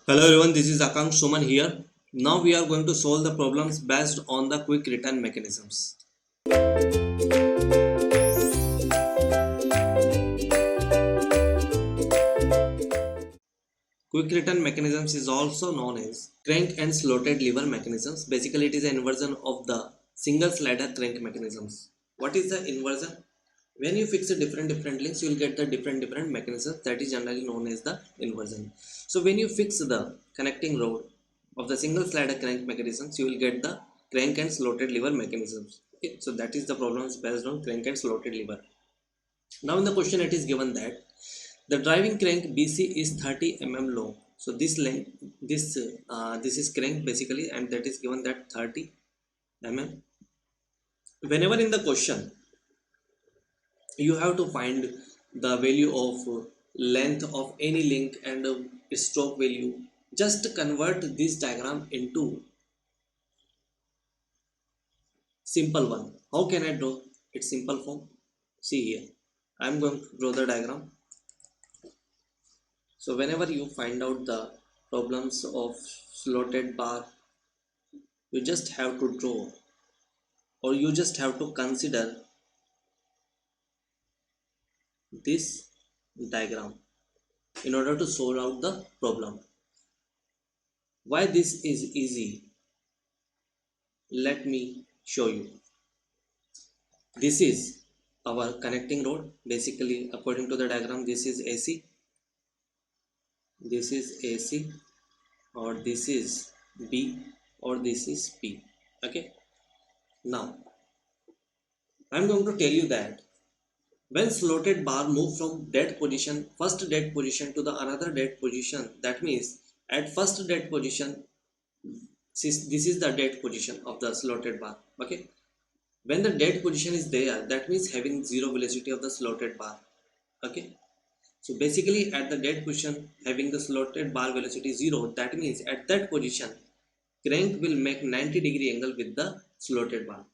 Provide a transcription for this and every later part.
Hello everyone, this is Akansh Suman here. Now we are going to solve the problems based on the quick return mechanisms. Quick return mechanisms is also known as crank and slotted lever mechanisms. Basically, it is an inversion of the single slider crank mechanisms. What is the inversion? When you fix a different links, you will get the different mechanisms that is generally known as the inversion. So when you fix the connecting rod of the single slider crank mechanisms, you will get the crank and slotted lever mechanisms. Okay, so that is the problems based on crank and slotted lever. Now in the question it is given that the driving crank BC is 30 long. So this length, this is crank basically, and that is given that 30 mm. Whenever in the question you have to find the value of length of any link and stroke value, just convert this diagram into simple one. How can I draw its simple form? See here, I am going to draw the diagram. So whenever you find out the problems of slotted bar, you just have to draw, or you just have to consider this diagram in order to solve out the problem. Why this is easy? Let me show you. This is our connecting rod. Basically, according to the diagram, this is AC, this is AC, or this is B, or this is P. Okay. Now, I'm going to tell you that when slotted bar move from dead position, first dead position to the another dead position, that means at first dead position, this is the dead position of the slotted bar. Okay. When the dead position is there, that means having zero velocity of the slotted bar. Okay. So basically at the dead position having the slotted bar velocity 0, that means at that position crank will make 90-degree angle with the slotted bar.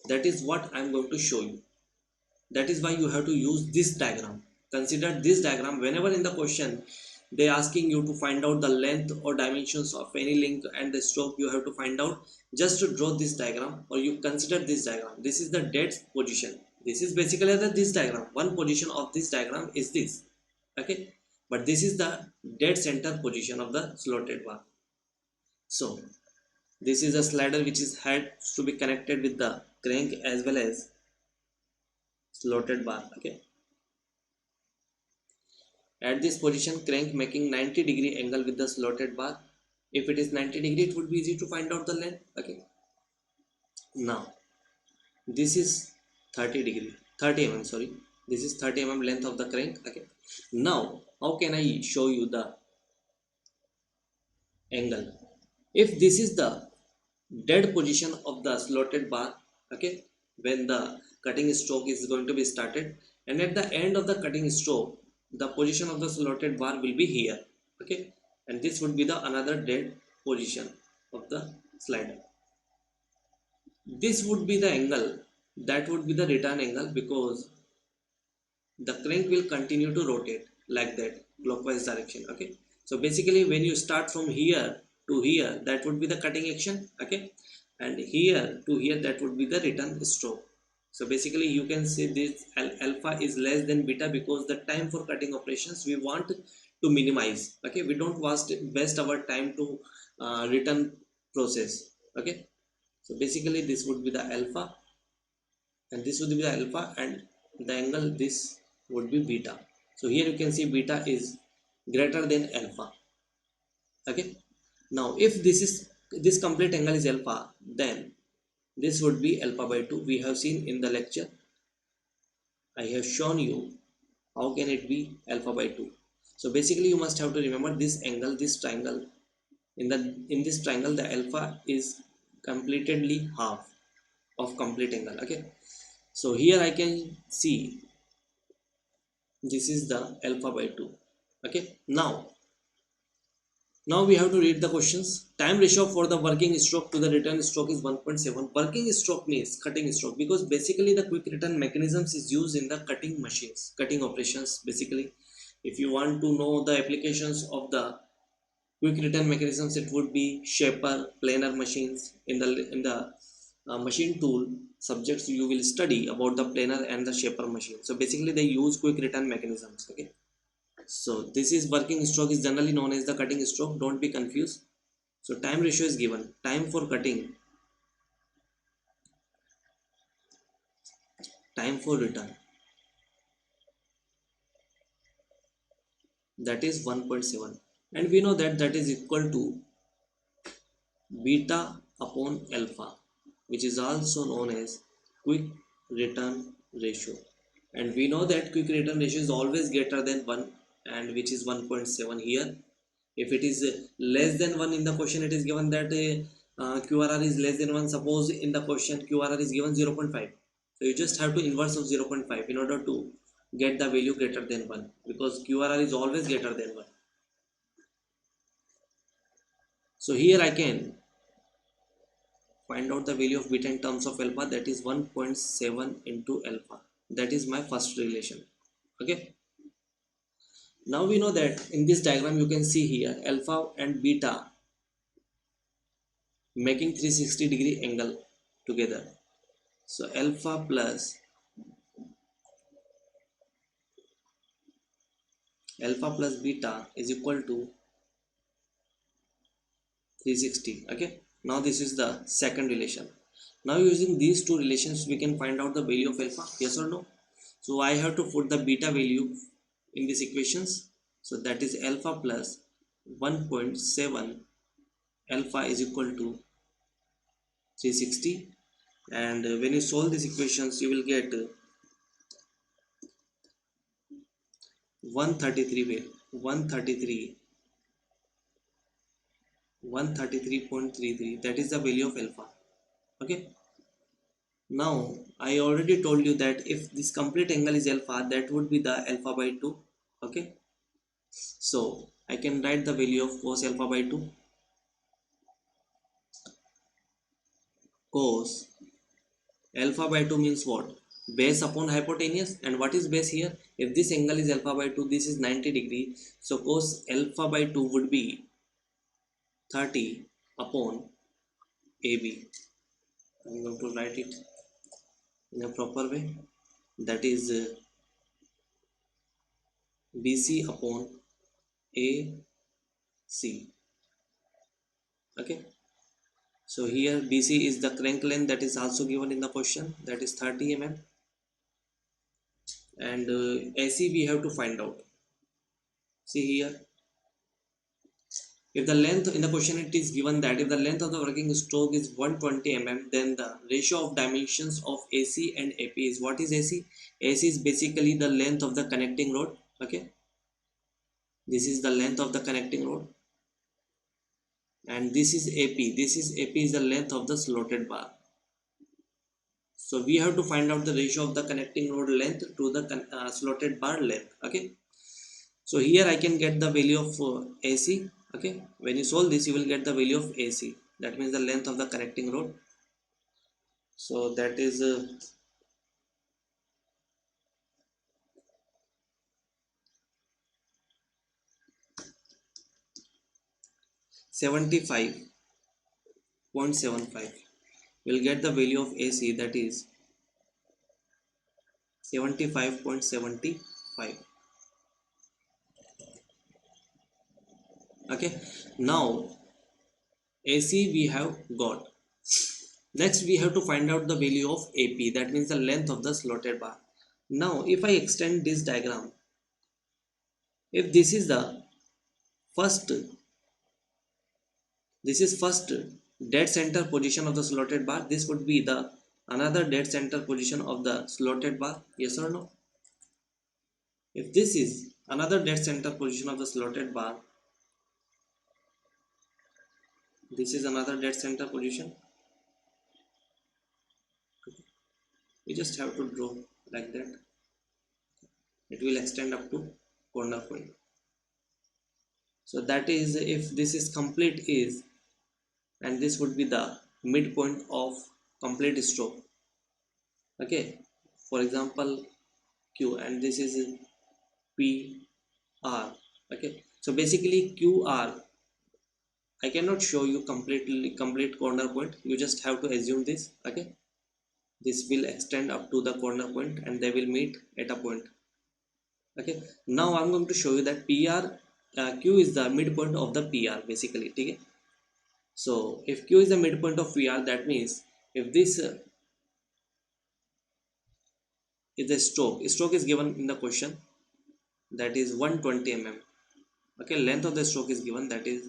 That is what I am going to show you. That is why you have to use this diagram. Consider this diagram whenever in the question they asking you to find out the length or dimensions of any link and the stroke, you have to find out just to draw this diagram, or you consider this diagram. This is the dead position. This is basically this diagram. One position of this diagram is this. Okay, but this is the dead center position of the slotted bar. So this is a slider which is had to be connected with the crank as well as slotted bar. Okay, at this position crank making 90-degree angle with the slotted bar. If it is 90-degree, it would be easy to find out the length. Okay, now this is 30 mm, sorry, this is 30 length of the crank. Okay, now how can I show you the angle? If this is the dead position of the slotted bar, okay, when the cutting stroke is going to be started, and at the end of the cutting stroke the position of the slotted bar will be here. Okay, and this would be the another dead position of the slider. This would be the angle, that would be the return angle, because the crank will continue to rotate like that clockwise direction. Okay, so basically when you start from here to here, that would be the cutting action. Okay, and here to here, that would be the return stroke. So basically you can say this alpha is less than beta because the time for cutting operations we want to minimize. Okay, we don't waste our time to return process. Okay, so basically this would be the alpha, and this would be the alpha, and the angle this would be beta. So here you can see beta is greater than alpha. Okay, now if this complete angle is alpha, then this would be alpha by 2. We have seen in the lecture, I have shown you how can it be alpha by 2. So basically you must have to remember this angle, this triangle. In this triangle the alpha is completely half of complete angle. Okay, so here I can see this is the alpha by 2. Okay, now we have to read the questions. Time ratio for the working stroke to the return stroke is 1.7. Working stroke means cutting stroke, because basically the quick return mechanisms is used in the cutting machines, cutting operations. Basically if you want to know the applications of the Quick return mechanisms, it would be shaper, planar machines. In the machine tool subjects, you will study about the planar and the shaper machine. So basically they use quick return mechanisms. Okay, so this is working stroke is generally known as the cutting stroke, don't be confused. So time ratio is given, time for cutting, time for return, that is 1.7, and we know that that is equal to beta upon alpha, which is also known as quick return ratio. And we know that quick return ratio is always greater than 1, and which is 1.7 here. If it is less than 1 in the question, it is given that QRR is less than 1. Suppose in the question QRR is given 0.5, so you just have to inverse of 0.5 in order to get the value greater than 1, because QRR is always greater than 1. So here I can find out the value of beta in terms of alpha, that is 1.7 into alpha. That is my first relation. Okay, now we know that in this diagram you can see here alpha and beta making 360-degree angle together. So alpha plus beta is equal to 360. Okay, now this is the second relation. Now using these two relations we can find out the value of alpha, yes or no. So I have to put the beta value in these equations. So that is alpha plus 1.7 alpha is equal to 360, and when you solve these equations you will get 133 133 133.33, that is the value of alpha. Okay, now I already told you that if this complete angle is alpha, that would be the alpha by 2. Okay, so I can write the value of cos alpha by 2. Cos alpha by 2 means what? Base upon hypotenuse. And what is base here? If this angle is alpha by 2, this is 90 degree, so cos alpha by 2 would be 30 upon AB. I'm going to write it in a proper way, that is BC upon AC. Okay, so here BC is the crank length, that is also given in the question, that is 30 mm, and AC we have to find out. See here, if the length in the question, it is given that if the length of the working stroke is 120 mm, then the ratio of dimensions of AC and AP is, what is AC? AC is basically the length of the connecting rod. Okay, this is the length of the connecting rod, and this is AP. This is AP is the length of the slotted bar. So we have to find out the ratio of the connecting rod length to the slotted bar length. Okay, so here I can get the value of AC. Okay, when you solve this you will get the value of AC, that means the length of the connecting rod. So that is 75.75. We'll get the value of AC, that is 75.75. Okay, now AC we have got. Next we have to find out the value of AP, that means the length of the slotted bar. Now if I extend this diagram, if first this is first dead center position of the slotted bar, this would be the another dead center position of the slotted bar, yes or no. If this is another dead center position of the slotted bar, this is another dead center position. We just have to draw like that. It will extend up to corner point. So that is, if this is complete is, and this would be the midpoint of complete stroke. Okay, for example Q, and this is PR. Okay, so basically QR I cannot show you complete corner point. You just have to assume this. Okay, this will extend up to the corner point and they will meet at a point. Okay, now I'm going to show you that PR, Q is the midpoint of the PR basically. Okay, so if Q is the midpoint of PR, that means if this is the stroke is given in the question, that is 120 mm. Okay, length of the stroke is given, that is,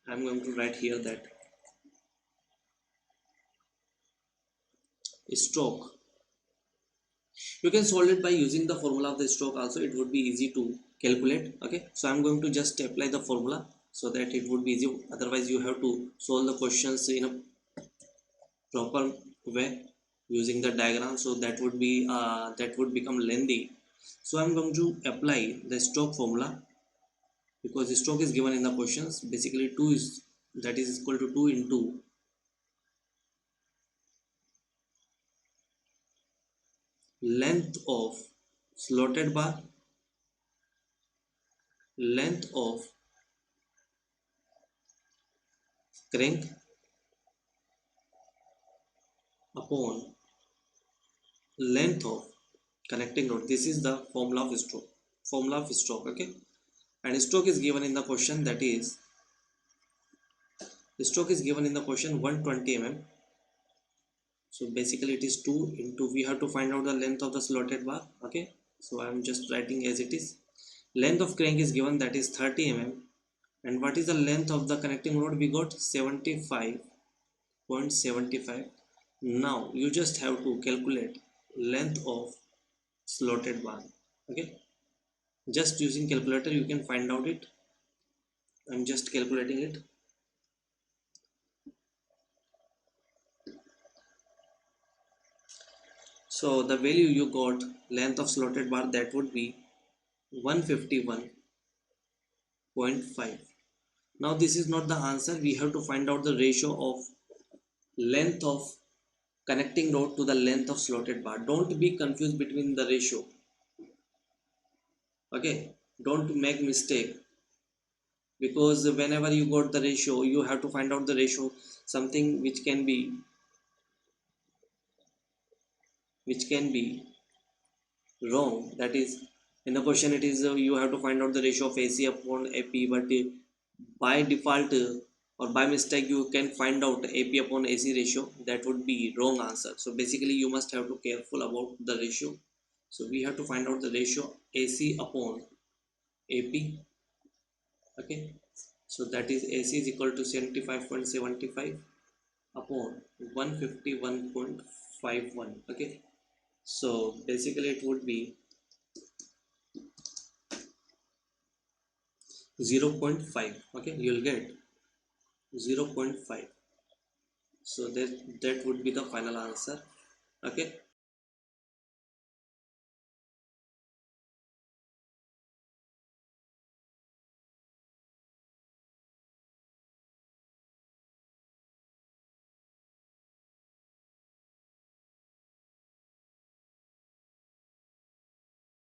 I'm going to write here that stroke, you can solve it by using the formula of the stroke also, it would be easy to calculate. Okay, so I'm going to just apply the formula so that it would be easy, otherwise you have to solve the questions in a proper way using the diagram, so that would become lengthy. So I'm going to apply the stroke formula, because the stroke is given in the questions. Basically 2 is, that is equal to 2 into length of slotted bar, length of crank upon length of connecting rod. This is the formula of stroke. Okay, and stroke is given in the question, that is, the stroke is given in the question 120 mm. So basically it is 2 into, we have to find out the length of the slotted bar. Okay, so I'm just writing as it is. Length of crank is given, that is 30 mm, and what is the length of the connecting rod? We got 75.75. now you just have to calculate length of slotted bar. Okay, just using calculator you can find out it. I'm just calculating it. So the value you got, length of slotted bar, that would be 151.5. now this is not the answer, we have to find out the ratio of length of connecting rod to the length of slotted bar. Don't be confused between the ratio. Okay, don't make mistake, because whenever you got the ratio, you have to find out the ratio, something which can be wrong. That is, in the question it is, you have to find out the ratio of AC upon AP, but by default, or by mistake, you can find out AP upon AC ratio. That would be wrong answer. So basically you must have to careful about the ratio. So we have to find out the ratio AC upon AP. Okay, so that is AC is equal to 75.75 upon 151.51. Okay, so basically it would be 0.5. Okay, you'll get 0.5. So that would be the final answer. Okay,